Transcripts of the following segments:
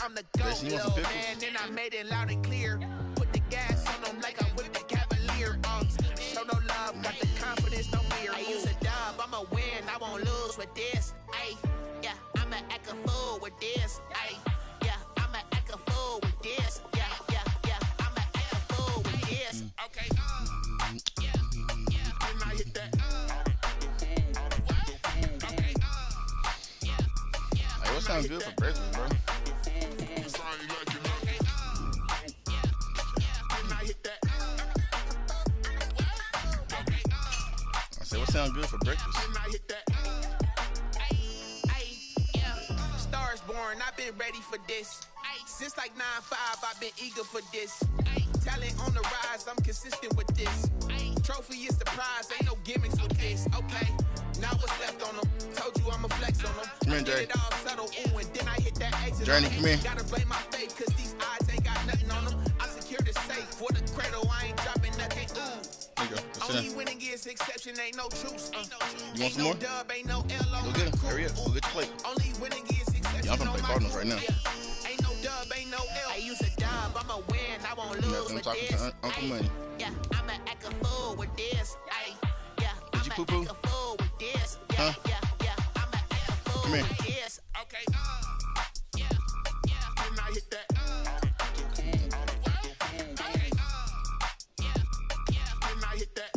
I'm the GOAT, little man, then I made it loud and clear. Put the gas on them like I whipped the Cavalier. Show no love, got the confidence, no fear. I use a dub, I'ma win, I won't lose with this. Ay, yeah, I'ma act a fool with this. Ay, yeah, I'ma act a fool with this. Yeah, yeah, yeah, I'ma act a fool with this. Okay, yeah, yeah, then I hit that. Okay, yeah, yeah. Hey, what sounds good for breakfast, bro? I said, what sounds good for breakfast? Stars born, I've been ready for this. Since like 9-5, I've been eager for this. Talent on the rise, I'm consistent with this. Trophy is the prize, ain't no gimmicks with this. Okay, now what's left on them? Told you I'ma flex on them. Come in, Jay. It all settle, ooh, and then I hit that exit. Journey, come in. Gotta blame my faith, cause these eyes ain't got nothing on them. I secure the safe for the cradle, I ain't dropping nothing. There you go. Only winning is exception, ain't no truce. You want some more? Dub, ain't no L Go get him. Hurry up. Go get your plate. Only winning is exception. Yeah, I'm gonna play Cardinals right now. Ain't no dub, ain't no L. I use a dub, I'ma win, I won't lose with talking this. to Uncle Money. Yeah, I'ma act a fool with this. Yeah, Did you poo-poo? act a fool with this. Huh? Yeah, I'ma act a fool Come here. with this. Okay, yeah, then I hit that. Okay, yeah, then I hit that.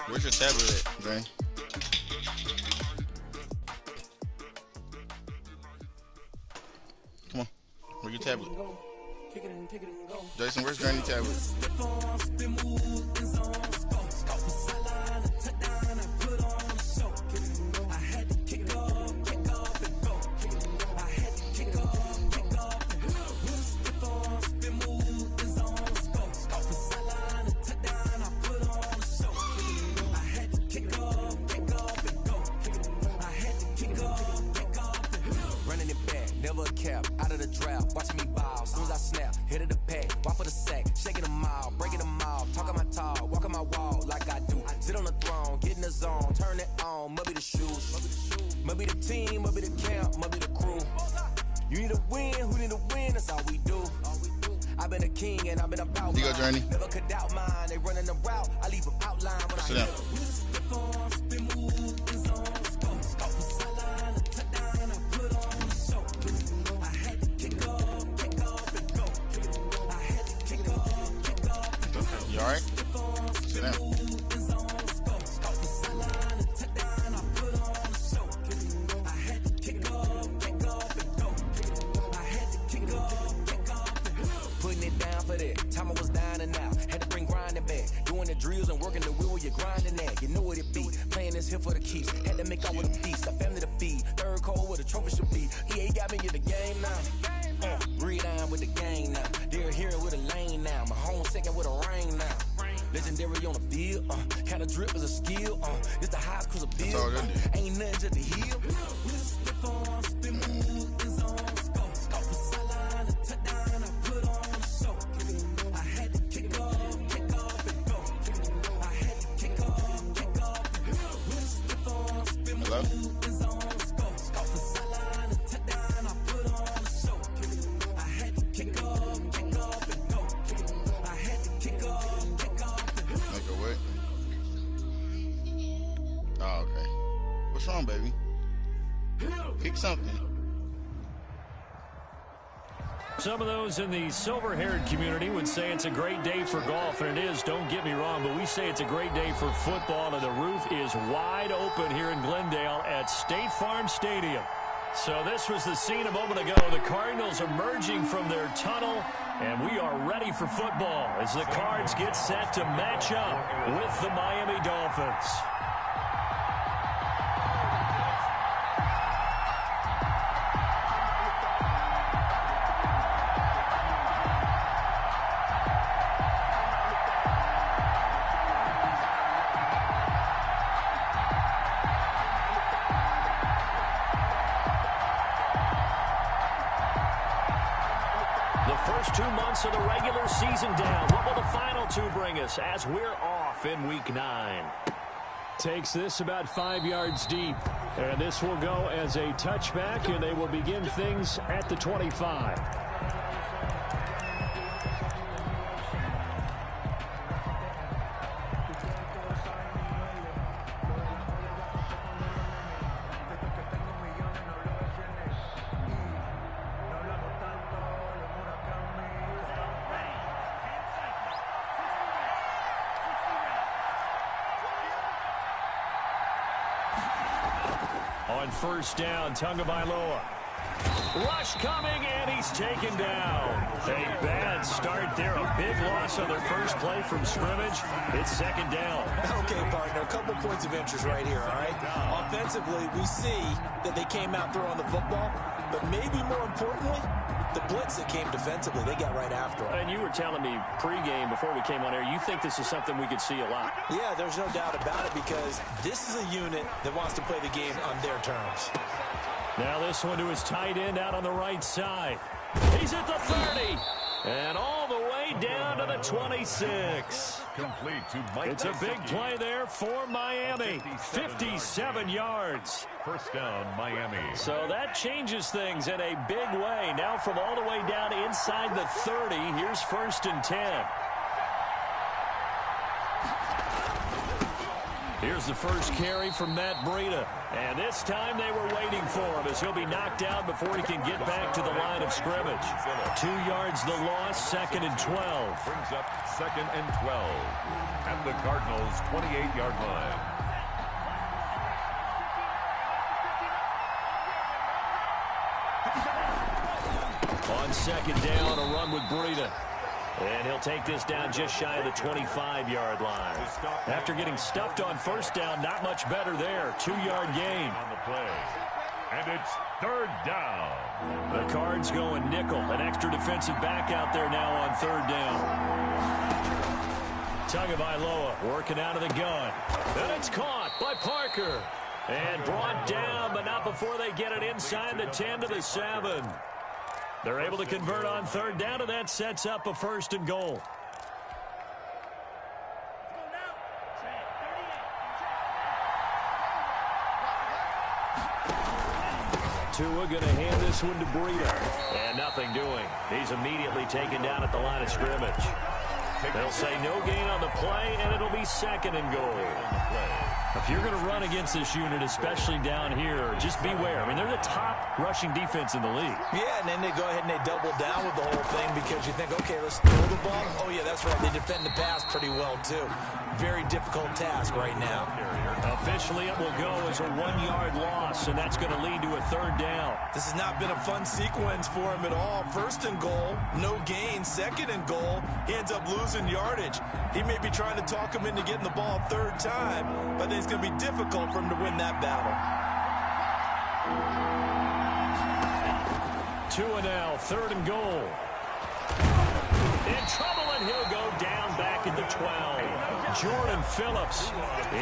Where's your tablet at, Jay? Come on. Where's your tablet? Jason, where's Journey tablet? Out of the drought, watching me ball. Soon as I snap, hit of the pack, walk for the sack, shaking them all, breaking them all, talking my tall, walking my wall like I do. Sit on the throne, get in the zone, turn it on, must be the shoes, must be the team, must be the camp, must be the crew. You need a win, who need a win? That's all we do. I've been a king and I've been about You go, Journey. Never could doubt mine. They running the route, I leave them outline when I hit You alright? Sit down. Putting it down for that. Time I was dying and out. Had to bring grinding back. Doing the drills and working the wheel where you're grinding at. You know what it be. Playing this here for the keeps. Had to make out with a beast. A family to feed. Third cold where the trophy should be. EA got me in the game now. Read on with the game now. They're here with a lane now. My home second with a rain now. Legendary on the field. Kind of drip is a skill. It's the highest cruise of bill. Ain't nothing just to heal. Hello? Make her what? Oh, okay. What's wrong, baby? Pick something. Some of those in the silver-haired community would say it's a great day for golf, and it is, don't get me wrong, but we say it's a great day for football, and the roof is wide open here in Glendale at State Farm Stadium. So this was the scene a moment ago. The Cardinals emerging from their tunnel, and we are ready for football as the Cards get set to match up with the Miami Dolphins. First 2 months of the regular season down. What will the final 2 bring us as we're off in Week 9? Takes this about 5 yards deep. And this will go as a touchback, and they will begin things at the 25. On first down, Tagovailoa. Rush coming, and he's taken down. A bad start there. A big loss on their first play from scrimmage. It's second down. Okay, partner, a couple points of interest right here, all right? Offensively, we see that they came out throwing the football, but maybe more importantly, the blitz that came defensively, they got right after them. And you were telling me pregame before we came on air, you think this is something we could see a lot. Yeah, there's no doubt about it because this is a unit that wants to play the game on their terms. Now this one to his tight end out on the right side. He's at the 30. And all the way down to the 26. Complete to Mike. It's a big play there for Miami. 57 yards. First down, Miami. So that changes things in a big way. Now from all the way down inside the 30, here's first and 10. Here's the first carry from Matt Breida. And this time they were waiting for him as he'll be knocked down before he can get back to the line of scrimmage. 2 yards the loss, second and 12. Brings up second and 12 at the Cardinals' 28-yard line. On second down, a run with Breida. And he'll take this down just shy of the 25-yard line. After getting stuffed on first down, not much better there. 2-yard gain. On the play. And it's third down. The Cards going nickel. An extra defensive back out there now on third down. Tagovailoa working out of the gun. And it's caught by Parker. And brought down, but not before they get it inside the 10 to the 7. They're able to convert on third down, and that sets up a first and goal. Tua going to hand this one to Breida. And nothing doing. He's immediately taken down at the line of scrimmage. They'll say no gain on the play, and it'll be second and goal. If you're going to run against this unit, especially down here, just beware. I mean, they're the top rushing defense in the league. Yeah, and then they go ahead and they double down with the whole thing because you think, okay, let's throw the ball. Oh, yeah, that's right. They defend the pass pretty well, too. Very difficult task right now. Officially, it will go as a 1-yard loss, and that's going to lead to a third down. This has not been a fun sequence for him at all. First and goal, no gain. Second and goal, he ends up losing yardage. He may be trying to talk him into getting the ball third time, but I think it's going to be difficult for him to win that battle. Tua now, third and goal. In trouble, and he'll go down back at the 12. Jordan Phillips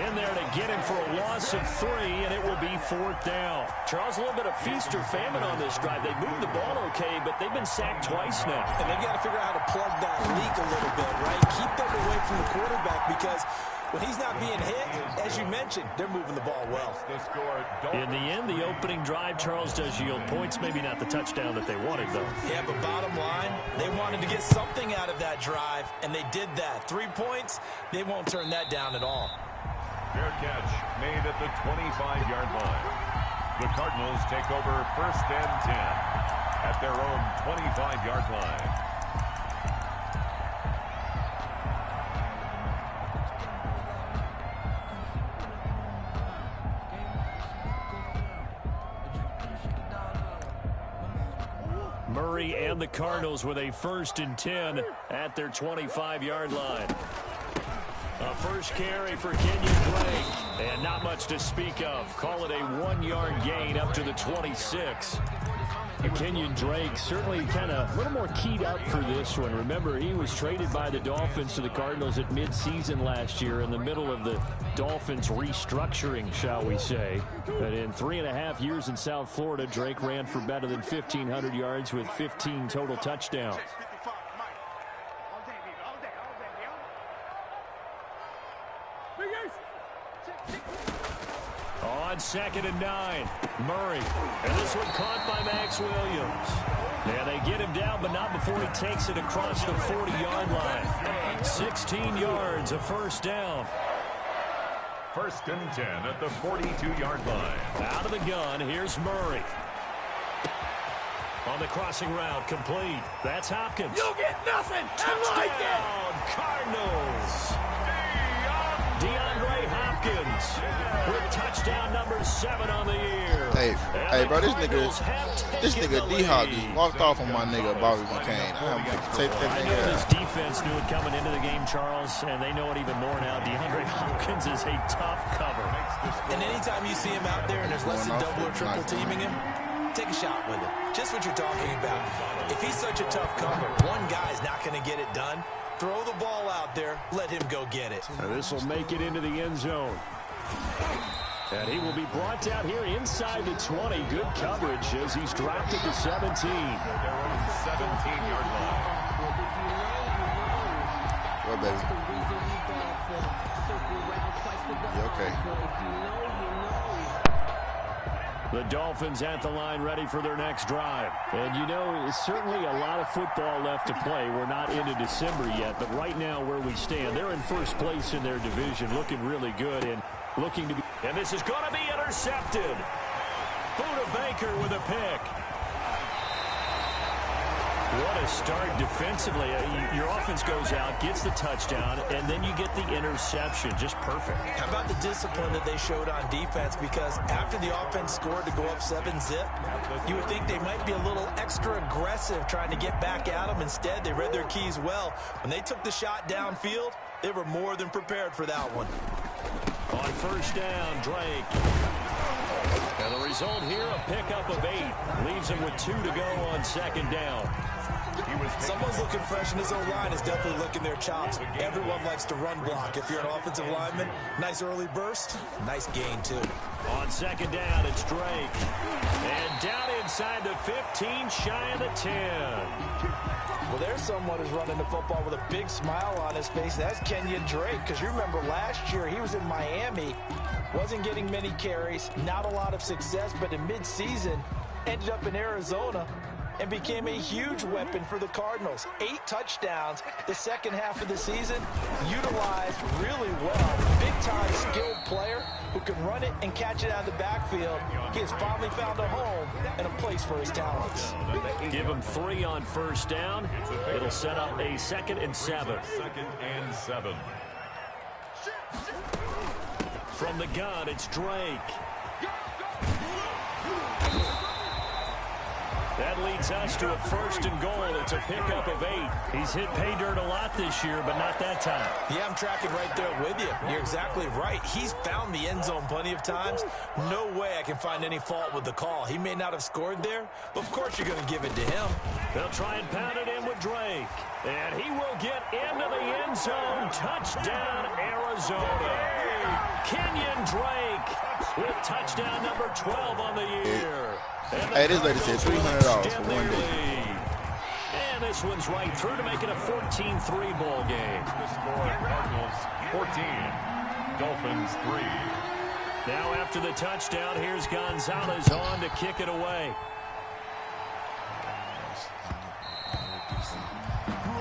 in there to get him for a loss of 3, and it will be fourth down. Charles, a little bit of feast or famine on this drive. They moved the ball okay, but they've been sacked twice now. And they've got to figure out how to plug that leak a little bit, right? Keep them away from the quarterback because when he's not being hit, as you mentioned, they're moving the ball well. In the end, the opening drive, Charles, does yield points. Maybe not the touchdown that they wanted, though. Yeah, but bottom line, they wanted to get something out of that drive, and they did that. 3 points, they won't turn that down at all. Fair catch made at the 25-yard line. The Cardinals take over first and 10 at their own 25-yard line. Murray and the Cardinals with a first and 10 at their 25-yard line. A first carry for Kenyon Drake, and not much to speak of. Call it a 1-yard gain up to the 26. Kenyon Drake certainly kind of a little more keyed up for this one. Remember, he was traded by the Dolphins to the Cardinals at midseason last year in the middle of the Dolphins restructuring, shall we say. But in 3.5 years in South Florida, Drake ran for better than 1,500 yards with 15 total touchdowns. 2nd and 9. Murray. And this one caught by Max Williams. And they get him down, but not before he takes it across the 40-yard line. 16 yards, a first down. 1st and 10 at the 42-yard line. Out of the gun, here's Murray. On the crossing route, complete. That's Hopkins. You'll get nothing. I like it. Cardinals. DeAndre Hopkins with touchdown number 7 on the year. Hey, bro, this nigga D-Hop just walked off on my nigga Bobby McCain. I'm gonna take that I nigga know out. this defense knew it coming into the game, Charles, and they know it even more now. DeAndre Hopkins is a tough cover. And anytime you see him out there and there's less than double or triple teaming him, take a shot with him. Just what you're talking about. If he's such a tough cover, one guy's not going to get it done. Throw the ball out there. Let him go get it. And this will make it into the end zone. And he will be brought down here inside the 20. Good coverage as he's dropped at the 17. Their own 17-yard line. Well, baby. You okay? The Dolphins at the line ready for their next drive. And you know, it's certainly a lot of football left to play. We're not into December yet, but right now where we stand, they're in first place in their division, looking really good and looking to be. And this is going to be intercepted. Buda Baker with a pick. What a start defensively. Your offense goes out, gets the touchdown, and then you get the interception. Just perfect. How about the discipline that they showed on defense? Because after the offense scored to go up 7-zip, you would think they might be a little extra aggressive trying to get back at them. Instead, they read their keys well. When they took the shot downfield, they were more than prepared for that one. On first down, Drake. And the result here, a pickup of 8. Leaves him with 2 to go on 2nd down. Someone's looking fresh, and his O-line is definitely licking their chops. Everyone likes to run block. If you're an offensive lineman, nice early burst, nice gain, too. On 2nd down, it's Drake. And down inside the 15, shy of the 10. Well, there's someone who's running the football with a big smile on his face. That's Kenyon Drake, because you remember last year he was in Miami, wasn't getting many carries, not a lot of success, but in midseason ended up in Arizona and became a huge weapon for the Cardinals. 8 touchdowns the second half of the season, utilized really well. Big-time skilled player who can run it and catch it out of the backfield. He has finally found a home and a place for his talents. Give him 3 on first down. It'll set up a 2nd and 7. 2nd and 7. From the gun, it's Drake. That leads us to a 1st and goal. It's a pickup of 8. He's hit pay dirt a lot this year, but not that time. Yeah, I'm tracking right there with you. You're exactly right. He's found the end zone plenty of times. No way I can find any fault with the call. He may not have scored there, but of course you're going to give it to him. They'll try and pound it in with Drake. And he will get into the end zone. Touchdown, Arizona. Kenyon Drake with touchdown number 12 on the year. Hey, this lady said $300 for one day. And this one's right through to make it a 14-3 ball game. The score, Cardinals 14, Dolphins 3. Now after the touchdown, here's Gonzalez on to kick it away.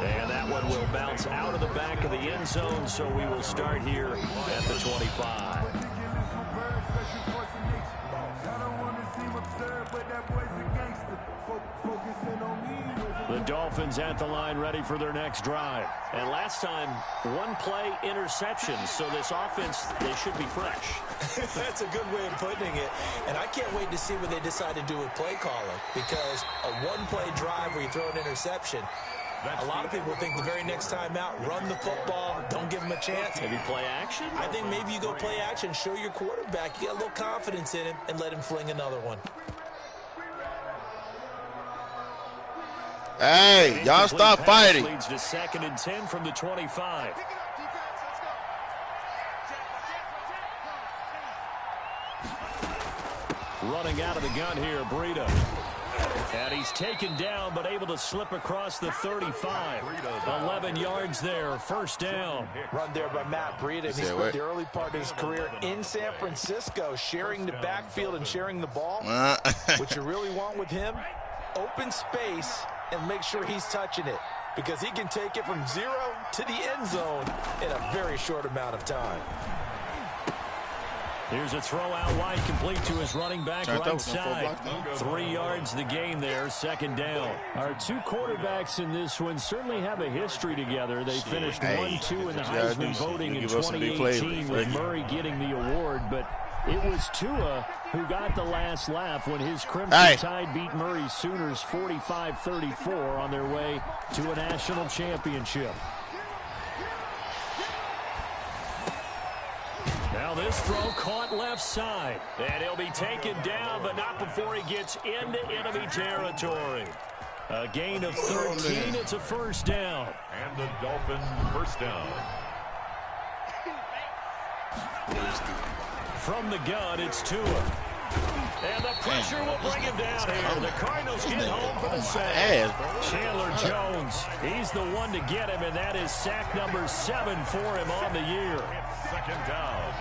And that one will bounce out of the back of the end zone, so we will start here at the 25. The Dolphins at the line ready for their next drive. And last time, 1 play interception, so this offense, they should be fresh. That's a good way of putting it. And I can't wait to see what they decide to do with play calling, because a 1-play drive where you throw an interception, a lot of people think the very next time out, run the football, don't give them a chance. Maybe play action? I think maybe you go play action, show your quarterback, you got a little confidence in him, and let him fling another one. Hey, y'all stop fighting. Leads to 2nd and 10 from the 25. Running out of the gun here, Breida. And he's taken down, but able to slip across the 35. 11 yards there, first down. Run there by Matt Breida. He spent the early part of his career in San Francisco, sharing the backfield and sharing the ball. What you really want with him, open space and make sure he's touching it, because he can take it from 0 to the end zone in a very short amount of time. Here's a throw out wide, complete to his running back right side. 3 yards the gain there, second down. Our two quarterbacks in this one certainly have a history together. They finished 1-2 in the Heisman voting in 2018 with Murray getting the award, but it was Tua who got the last laugh when his Crimson Tide beat Murray's Sooners 45-34 on their way to a national championship. Now this throw caught left side, and he'll be taken down, but not before he gets into enemy territory. A gain of 13, it's a first down. And the Dolphins first down. From the gun, it's Tua. And the pressure will bring him down here. The Cardinals get home for the sack. Chandler Jones, he's the one to get him, and that is sack number 7 for him on the year. Second down.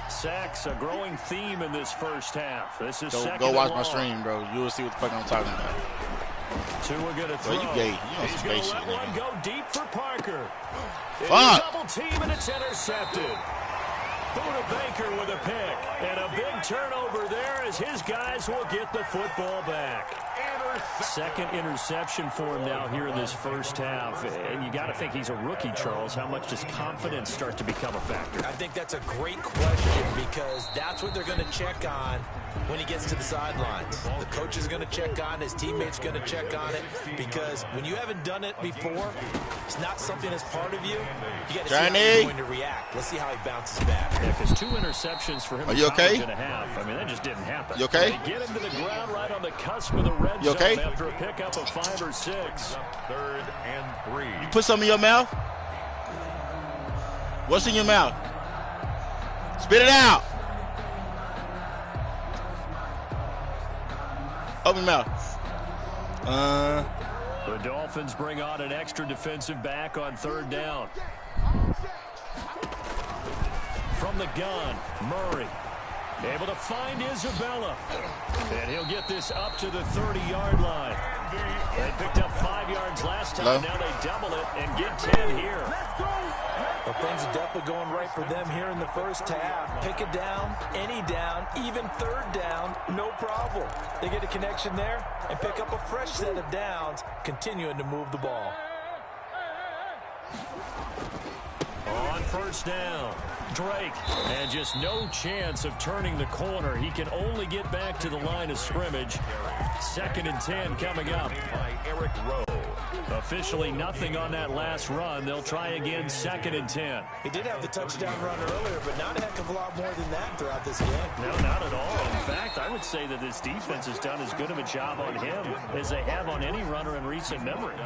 Sacks, a growing theme in this first half. This is go watch my stream, bro. You will see what the fuck I'm talking about. Tua going to throw. You gay. You He's going to let one go deep for Parker. Fuck. Double team, and it's intercepted. Buda Baker with a pick, and a big turnover there as his guys will get the football back. Second interception for him now here in this first half. And you got to think he's a rookie, Charles. How much does confidence start to become a factor? I think that's a great question, because that's what they're going to check on when he gets to the sidelines. The coach is going to check on, his teammates going to check on it, because when you haven't done it before, it's not something that's part of you. You got to see how he's going to react. Let's see how he bounces back. Yeah, because 2 interceptions for him. Are you okay? And a half. I mean, that just didn't happen. You okay? They get him to the ground right on the cusp of the red zone after a pickup of 5 or 6. 3rd and 3. You put something in your mouth? What's in your mouth? Spit it out. Open your mouth. The Dolphins bring on an extra defensive back on 3rd down. From the gun, Murray. Able to find Isabella. And he'll get this up to the 30-yard line. They picked up 5 yards last time. Now they double it and get 10 here. Well, things are definitely going right for them here in the first half. Pick it down, any down, even 3rd down, no problem. They get a connection there and pick up a fresh set of downs, continuing to move the ball. On 1st down, Drake, and just no chance of turning the corner. He can only get back to the line of scrimmage. 2nd and 10 coming up. By Eric Rowe. Officially nothing on that last run. They'll try again, 2nd and 10. He did have the touchdown run earlier, but not a heck of a lot more than that throughout this game. No, not at all. In fact, I would say that this defense has done as good of a job on him as they have on any runner in recent memory.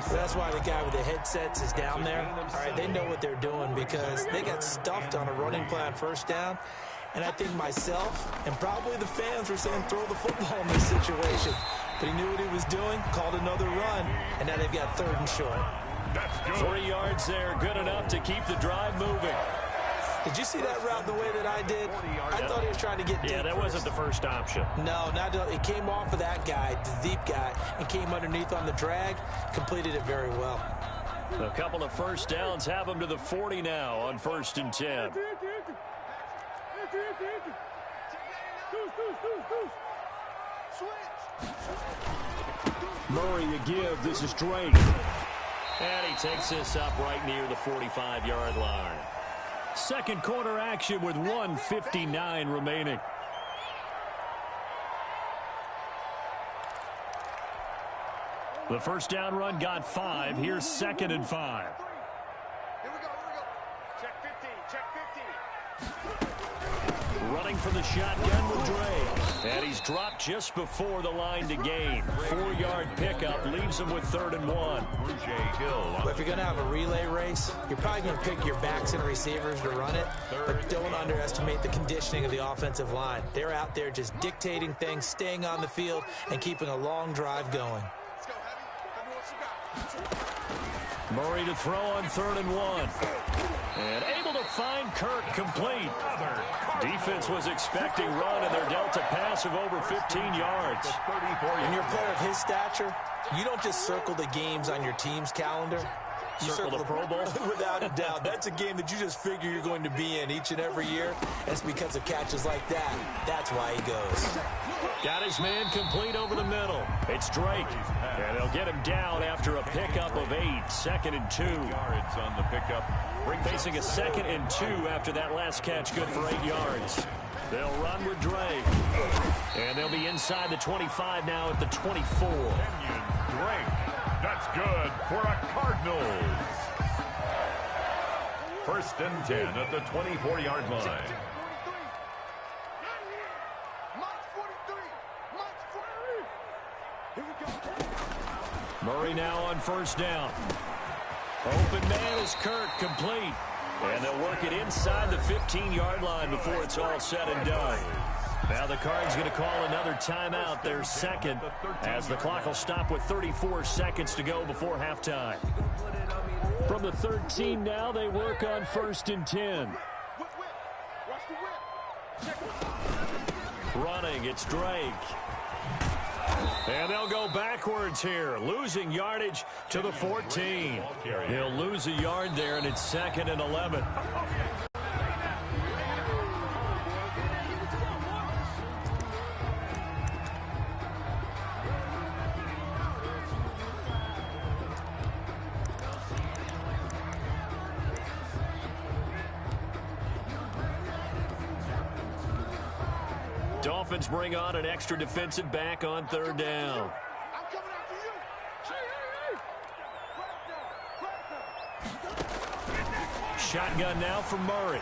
That's why the guy with the headsets is down there. All right, they know what they're doing, because they got stuffed on a running play on 1st down. And I think myself and probably the fans were saying throw the football in this situation. But he knew what he was doing, called another run, and now they've got 3rd and short. 3 yards there, good enough to keep the drive moving. Did you see that route the way that I did? I thought he was trying to get deep. Yeah, that wasn't the first option. No, it came off of that guy, the deep guy, and came underneath on the drag, completed it very well. A couple of 1st downs have him to the 40 now on 1st and 10. Murray a give. This is Drake. And he takes this up right near the 45-yard line. Second quarter action with 1:59 remaining. The 1st down run got 5. Here's 2nd and 5. Here we go. Check 50. Check 50. Running for the shotgun with Drake. And he's dropped just before the line to gain. 4 yards. 15-yard pickup leaves them with 3rd and 1. Well, if you're going to have a relay race, you're probably going to pick your backs and receivers to run it, but don't underestimate the conditioning of the offensive line. They're out there just dictating things, staying on the field, and keeping a long drive going. Murray to throw on 3rd and 1. And able to find Kirk complete. Defense was expecting run, and they're dealt a pass of over 15 yards. When you're a player of his stature, you don't just circle the games on your team's calendar. You circle the Pro Bowl? Without a doubt. That's a game that you just figure you're going to be in each and every year. And it's because of catches like that. That's why he goes. Got his man complete over the middle. It's Drake. And they'll get him down after a pickup of 8. 2nd and 2. Yards on the pickup. Facing a 2nd and 2 after that last catch, good for 8 yards. They'll run with Drake. And they'll be inside the 25 now at the 24. Drake. That's good for a Cardinals. 1st and 10 at the 24-yard line. Murray now on 1st down. Open man is Kirk, complete. And they'll work it inside the 15-yard line before it's all said and done. Now the Cards going to call another timeout, their 2nd, as the clock will stop with 34 seconds to go before halftime. From the 13 now, they work on 1st and 10. Running, it's Drake. And they'll go backwards here, losing yardage to the 14. He'll lose a yard there, and it's 2nd and 11. Dolphins bring on an extra defensive back on 3rd down. Shotgun now for Murray.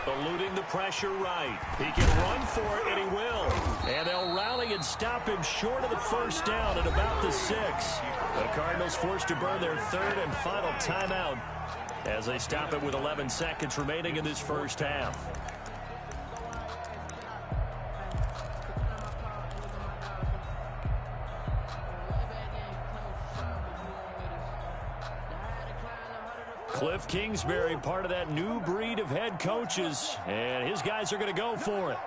Eluding the pressure right. He can run for it, and he will. And they'll rally and stop him short of the 1st down at about the 6. The Cardinals forced to burn their 3rd and final timeout as they stop it with 11 seconds remaining in this 1st half. Cliff Kingsbury, part of that new breed of head coaches, and his guys are going to go for it.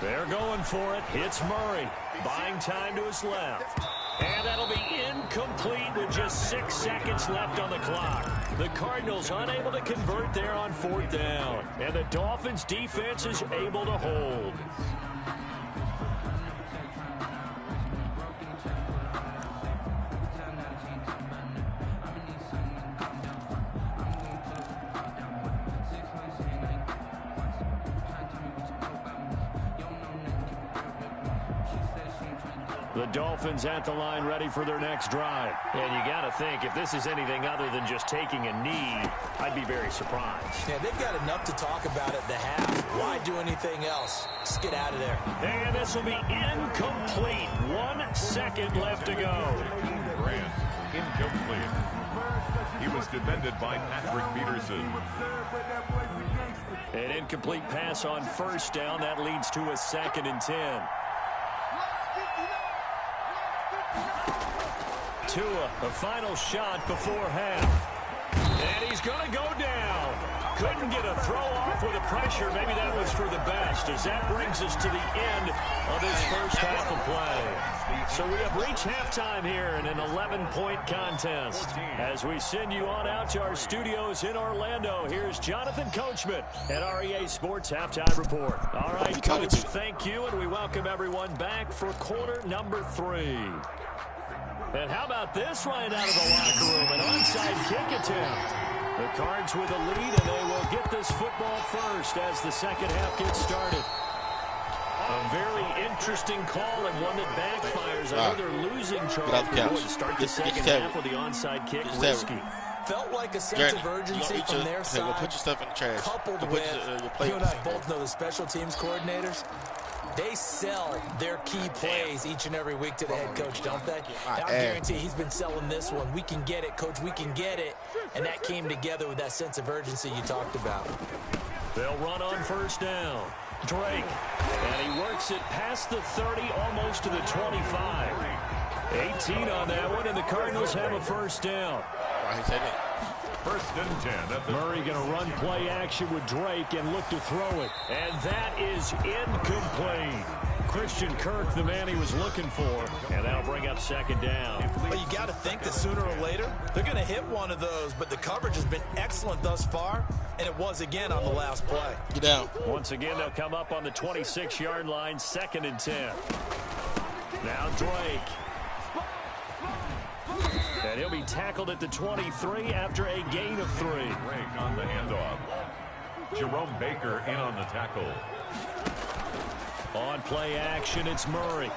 They're going for it. Hits Murray. Buying time to his left. And that'll be incomplete with just 6 seconds left on the clock. The Cardinals unable to convert there on 4th down. And the Dolphins defense is able to hold. The Dolphins at the line ready for their next drive. And you got to think, if this is anything other than just taking a knee, I'd be very surprised. Yeah, they've got enough to talk about at the half. Why do anything else? Just get out of there. And this will be incomplete. 1 second left to go. Grant, incomplete. He was defended by Patrick Peterson. An incomplete pass on 1st down. That leads to a 2nd and 10. Tua, a final shot before half. And he's going to go down. Couldn't get a throw off with the pressure. Maybe that was for the best, as that brings us to the end of this 1st half of play. So we have reached halftime here in an 11-point contest. As we send you on out to our studios in Orlando, here's Jonathan Coachman at REA Sports Halftime Report. All right, Coach, thank you, and we welcome everyone back for quarter number 3. And how about this right out of the locker room? An onside kick attempt. The Cards with a lead, and they will get this football first as the 2nd half gets started. A very interesting call and one that backfires. I know they're losing Charles to start the 2nd half with the onside kick. Risky. Felt like a sense of urgency from their side. Go put your stuff in the trash. Coupled with, you and I both know the special teams coordinators. They sell their key plays each and every week to the head coach, don't they? And I guarantee he's been selling this one. We can get it, coach. We can get it. And that came together with that sense of urgency you talked about. They'll run on first down. Drake. And he works it past the 30, almost to the 25. 18 on that one, and the Cardinals have a first down. Why he said it? First and 10. Murray going to run play action with Drake and look to throw it. And that is incomplete. Christian Kirk, the man he was looking for, and that'll bring up second down. Well, you got to think that sooner or later they're going to hit one of those, but the coverage has been excellent thus far, and it was again on the last play. Get down. Once again, they'll come up on the 26-yard line, second and 10. Now Drake. And he'll be tackled at the 23 after a gain of 3. Drake on the handoff. Jerome Baker in on the tackle. On play action, it's Murray.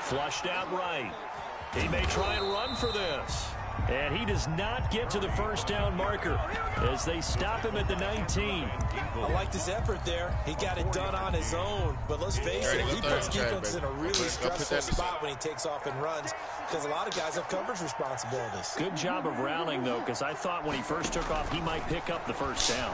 Flushed out right. He may try and run for this. And he does not get to the first down marker as they stop him at the 19. I liked his effort there. He got it done on his own. But let's face it, he puts defense in a really stressful spot when he takes off and runs because a lot of guys have coverage responsibilities. Good job of rallying, though, because I thought when he first took off, he might pick up the first down.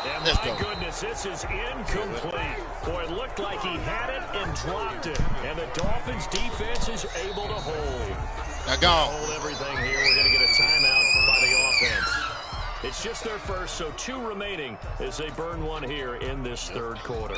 And my goodness, this is incomplete. Boy, it looked like he had it and dropped it. And the Dolphins' defense is able to hold. Now go. Hold everything here. We're going to get a timeout by the offense. It's just their first, so 2 remaining as they burn one here in this third quarter.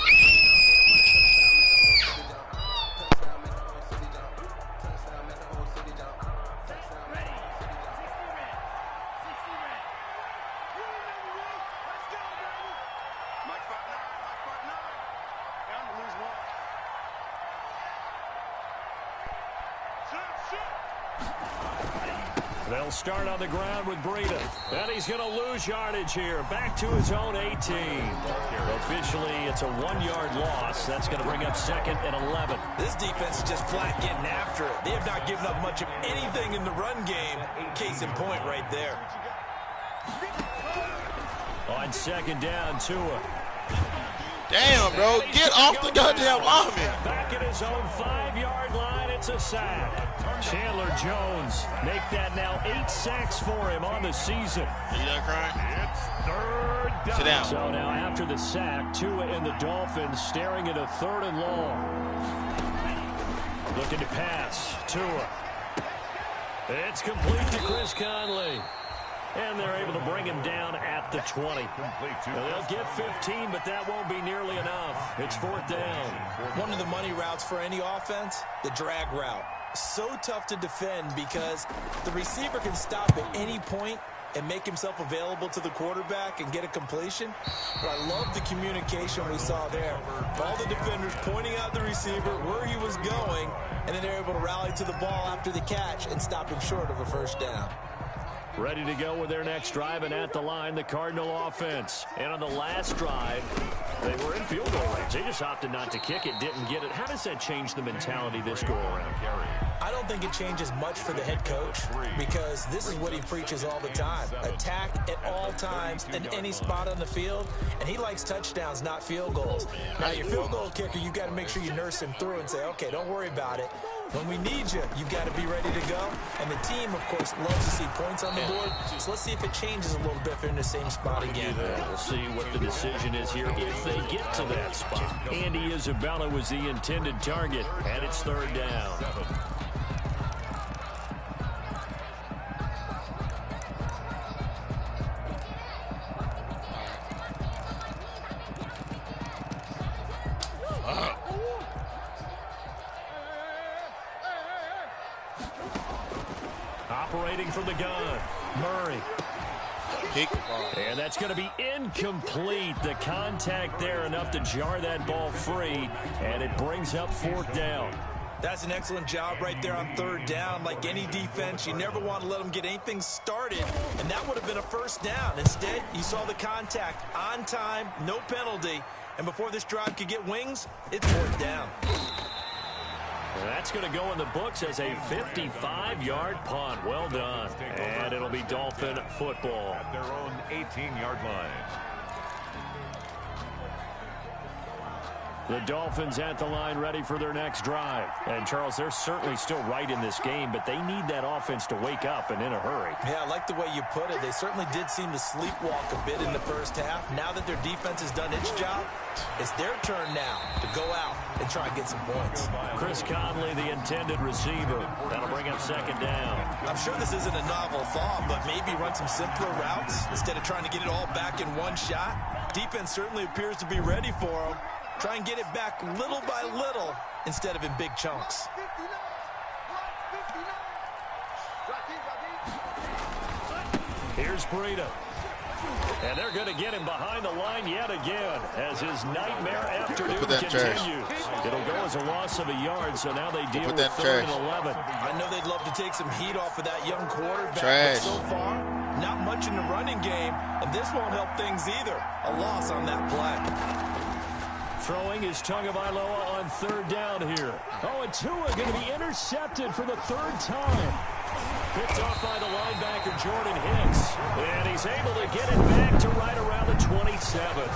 They'll start on the ground with Breida. And he's going to lose yardage here. Back to his own 18. Officially, it's a 1-yard loss. That's going to bring up second and 11. This defense is just flat getting after it. They have not given up much of anything in the run game. Case in point right there. On second down, Tua. Damn, bro. Get off the goddamn lineman. Back at his own 5-yard line, it's a sack. Chandler Jones make that now 8 sacks for him on the season. Are you done crying? It's third down. Sit down. So now after the sack, Tua and the Dolphins staring at a 3rd and long. Looking to pass. Tua. It's complete to Chris Conley. And they're able to bring him down at the 20. They'll get 15, but that won't be nearly enough. It's 4th down. One of the money routes for any offense, the drag route. So tough to defend because the receiver can stop at any point and make himself available to the quarterback and get a completion. But I love the communication we saw there. All the defenders pointing out the receiver, where he was going, and then they're able to rally to the ball after the catch and stop him short of a first down. Ready to go with their next drive, and at the line, the Cardinal offense. And on the last drive, they were in field goal range. They just opted not to kick it, didn't get it. How does that change the mentality this go-around, Gary? I don't think it changes much for the head coach because this is what he preaches all the time. Attack at all times in any spot on the field, and he likes touchdowns, not field goals. Now, your field goal kicker, you've got to make sure you nurse him through and say, okay, don't worry about it. When we need you, you've got to be ready to go. And the team, of course, loves to see points on the board. So let's see if it changes a little bit if they're in the same spot again. We'll see what the decision is here if they get to that spot. Andy Isabella was the intended target, and it's 3rd down. Operating from the gun, Murray. And that's going to be incomplete. The contact there enough to jar that ball free, and it brings up 4th down. That's an excellent job right there on 3rd down. Like any defense, you never want to let them get anything started, and that would have been a first down. Instead, you saw the contact on time, no penalty, and before this drive could get wings, it's 4th down. And that's going to go in the books as a 55-yard punt. Well done. And it'll be Dolphin football. At their own 18-yard line. The Dolphins at the line ready for their next drive. And, Charles, they're certainly still right in this game, but they need that offense to wake up and in a hurry. Yeah, I like the way you put it. They certainly did seem to sleepwalk a bit in the first half. Now that their defense has done its job, it's their turn now to go out and try and get some points. Chris Conley, the intended receiver. That'll bring up second down. I'm sure this isn't a novel thought, but maybe run some simpler routes instead of trying to get it all back in one shot. Defense certainly appears to be ready for them. Try and get it back little by little instead of in big chunks. Here's Breida. And they're going to get him behind the line yet again as his nightmare afternoon continues. It'll go as a loss of a yard, so now they deal with 3rd and 11. I know they'd love to take some heat off of that young quarterback, but so far, not much in the running game, and this won't help things either. A loss on that play. Throwing is Tagovailoa on 3rd down here. Oh, and Tua going to be intercepted for the 3rd time. Picked off by the linebacker, Jordan Hicks. And he's able to get it back to right around the 27.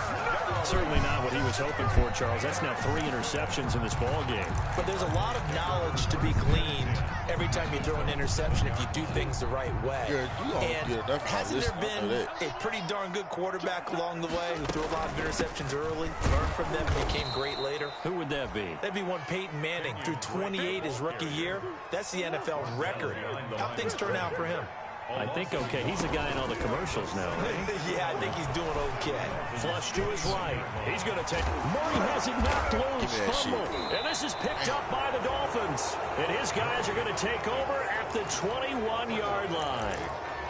Certainly not what he was hoping for, Charles. That's now 3 interceptions in this ball game. But there's a lot of knowledge to be gleaned every time you throw an interception if you do things the right way. And hasn't there been a pretty darn good quarterback along the way who threw a lot of interceptions early, learned from them, and became great later? Who would that be? That'd be one Peyton Manning. Threw 28 his rookie year. That's the NFL record. How'd things turn out for him? I think okay. He's a guy in all the commercials now. Yeah, I think he's doing okay. Flush to his right. He's going to take. Murray has it knocked loose. Fumble. And this is picked up by the Dolphins. And his guys are going to take over at the 21-yard line.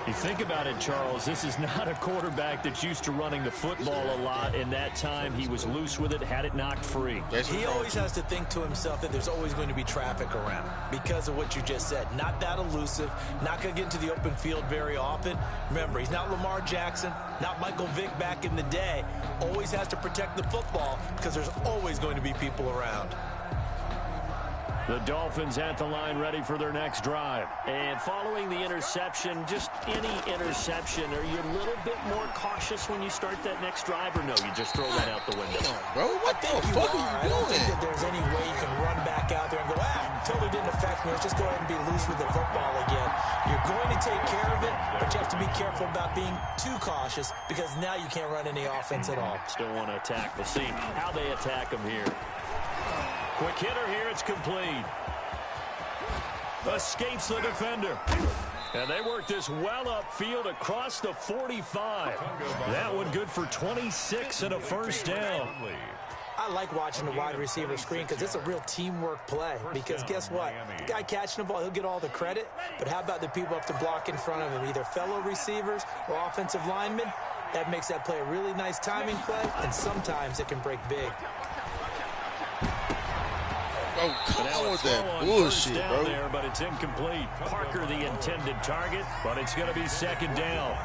You think about it, Charles, this is not a quarterback that's used to running the football a lot. In that time, he was loose with it, had it knocked free. He always has to think to himself that there's always going to be traffic around because of what you just said. Not that elusive, not going to get into the open field very often. Remember, he's not Lamar Jackson, not Michael Vick back in the day. Always has to protect the football because there's always going to be people around. The Dolphins at the line ready for their next drive. And following the interception, just any interception, are you a little bit more cautious when you start that next drive, or no, you just throw that out the window? Bro, what the fuck are you I don't think that there's any way you can run back out there and go, totally didn't affect me. Let's just go ahead and be loose with the football again. You're going to take care of it, but you have to be careful about being too cautious because now you can't run any offense at all. Still want to attack. We'll see how they attack him here. Quick hitter here, it's complete. Escapes the defender. And they work this well upfield across the 45. That one good for 26 and a first down. I like watching the wide receiver screen because it's a real teamwork play. Because guess what? The guy catching the ball, he'll get all the credit. But how about the people up to block in front of him, either fellow receivers or offensive linemen? That makes that play a really nice timing play, and sometimes it can break big. Oh, come on with that bullshit, bro. There, but it's incomplete. Parker, the intended target, but it's going to be second down.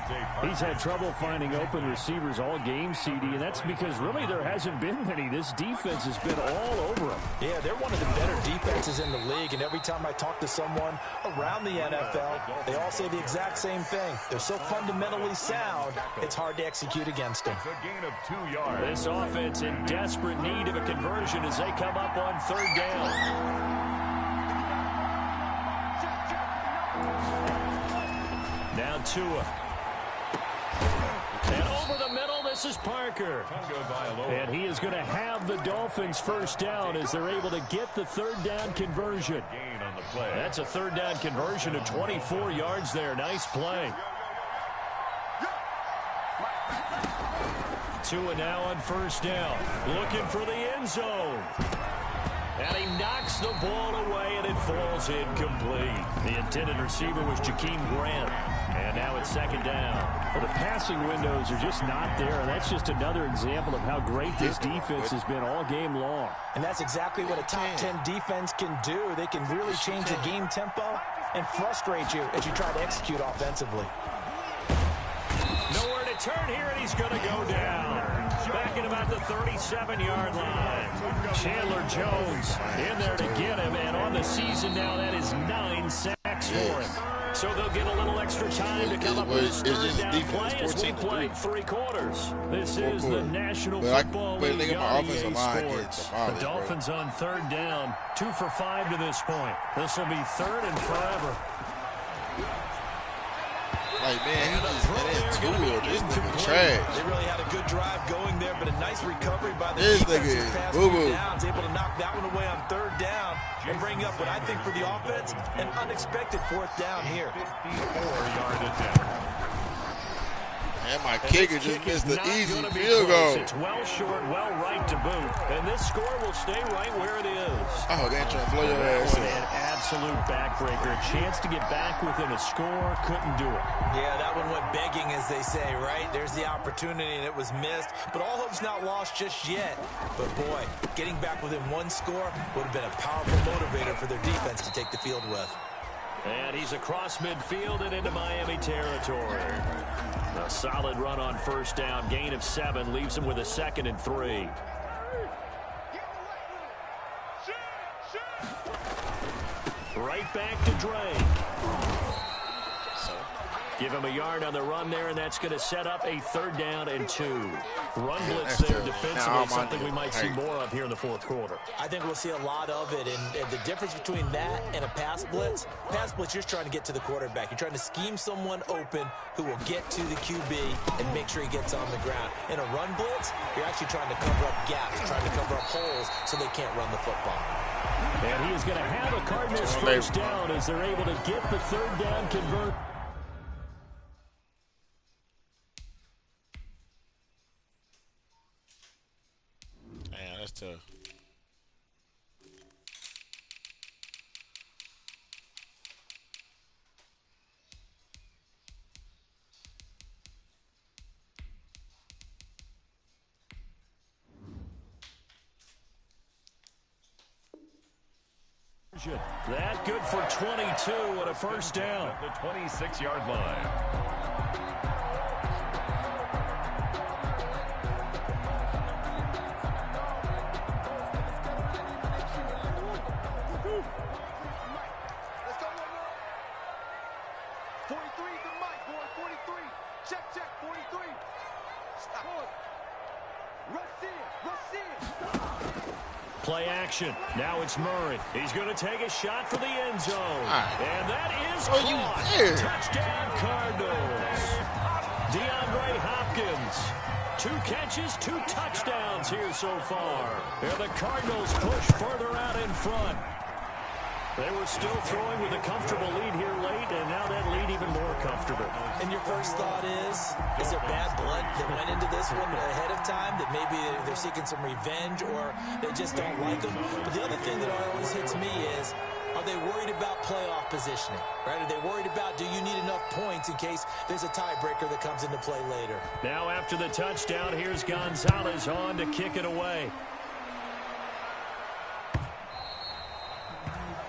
He's had trouble finding open receivers all game, CD, and that's because really there hasn't been many. This defense has been all over them. Yeah, they're one of the better defenses in the league, and every time I talk to someone around the NFL, they all say the exact same thing. They're so fundamentally sound, it's hard to execute against them. It's a gain of 2 yards. This offense in desperate need of a conversion as they come up on third down. Now Tua. And over the middle, this is Parker. And he is going to have the Dolphins first down as they're able to get the third down conversion. That's a third down conversion of 24 yards there. Nice play. Tua now on first down. Looking for the end zone. And he knocks the ball away, and it falls incomplete. The intended receiver was Jakeem Grant. And now it's second down. Well, the passing windows are just not there, and that's just another example of how great this defense has been all game long. And that's exactly what a top 10 defense can do. They can really change the game tempo and frustrate you as you try to execute offensively. Nowhere to turn here, and he's going to go down. Back at about the 37-yard line. Chandler Jones in there to get him, and on the season now, that is 9 sacks for him. So they'll get a little extra time to come up with this third down play as we played 3 quarters. This is the National Football League scores. The Dolphins on 3rd down, 2 for 5 to this point. This will be 3rd and forever. Like, man, this nigga trash. They really had a good drive going there, but a nice recovery by the defense. This nigga is boo-boo. Able to knock that one away on 3rd down and bring up what I think for the offense, an unexpected 4th down here. 54-yard attempt. And my kicker just missed the easy field goal. It's well short, well right to boot. And this score will stay right where it is. Oh, they're trying to blow your ass in. An absolute backbreaker. A chance to get back within a score. Couldn't do it. Yeah, that one went begging, as they say, right? There's the opportunity, and it was missed. But all hope's not lost just yet. But, boy, getting back within 1 score would have been a powerful motivator for their defense to take the field with. And he's across midfield and into Miami territory. A solid run on 1st down. Gain of 7 leaves him with a 2nd and 3. Right back to Drake. Give him a yard on the run there, and that's going to set up a 3rd down and 2. Run blitz there defensively, something we might see more of here in the 4th quarter. I think we'll see a lot of it, and the difference between that and a pass blitz, you're just trying to get to the quarterback. You're trying to scheme someone open who will get to the QB and make sure he gets on the ground. In a run blitz, you're actually trying to cover up gaps, trying to cover up holes so they can't run the football. And he is going to have a Cardinals 1st down as they're able to get the 3rd down convert. That's tough. That good for 22 and a 1st down. At the 26-yard line. Play action. Now it's Murray. He's going to take a shot for the end zone. And that is caught. Touchdown, Cardinals. DeAndre Hopkins. 2 catches, 2 touchdowns here so far. And the Cardinals push further out in front. They were still throwing with a comfortable lead here late, and now that lead even more comfortable. And your first thought is there bad blood that went into this one ahead of time, that maybe they're seeking some revenge or they just don't like them? But the other thing that always hits me is, are they worried about playoff positioning? Right? Are they worried about, do you need enough points in case there's a tiebreaker that comes into play later? Now after the touchdown, here's Gonzalez on to kick it away.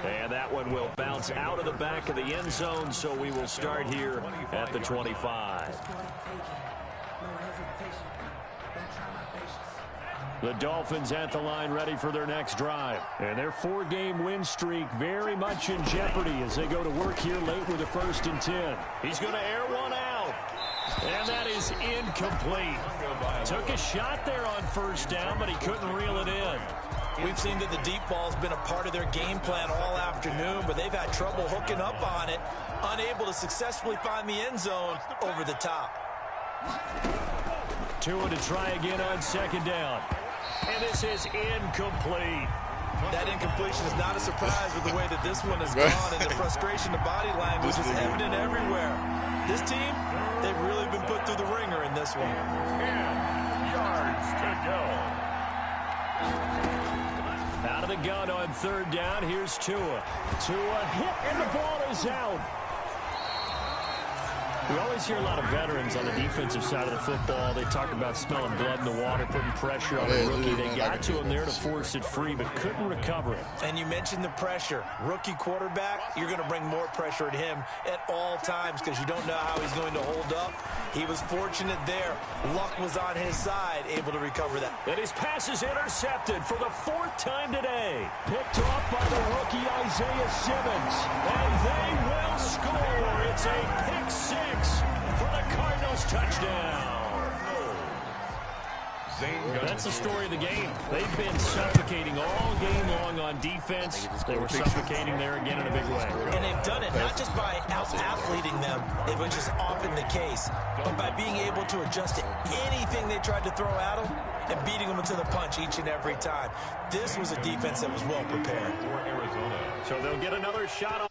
And that one will bounce out of the back of the end zone, so we will start here at the 25. The Dolphins at the line ready for their next drive. And their 4-game win streak very much in jeopardy as they go to work here late with a 1st and 10. He's going to air one out. And that is incomplete. Took a shot there on 1st down, but he couldn't reel it in. We've seen that the deep ball's been a part of their game plan all afternoon, but they've had trouble hooking up on it, unable to successfully find the end zone over the top. Tua to try again on 2nd down. And this is incomplete. That incompletion is not a surprise with the way that this one has gone, and the frustration, the body language is evident everywhere. This team, they've really been put through the ringer in this one. 10 yards to go. Out of the gun on 3rd down, here's Tua. Tua hit, and the ball is out. We always hear a lot of veterans on the defensive side of the football. They talk about smelling blood in the water, putting pressure on the rookie. They got to him there to force it free, but couldn't recover it. And you mentioned the pressure. Rookie quarterback, you're going to bring more pressure at him at all times because you don't know how he's going to hold up. He was fortunate there. Luck was on his side, able to recover that. And his pass is intercepted for the 4th time today. Picked off by the rookie Isaiah Simmons. And they will score. It's a pick 6 for the Cardinals touchdown. That's the story of the game. They've been suffocating all game long on defense. They were suffocating there again in a big way. And they've done it not just by out-athleting them, which is often the case, but by being able to adjust to anything they tried to throw at them and beating them into the punch each and every time. This was a defense that was well prepared. So they'll get another shot on.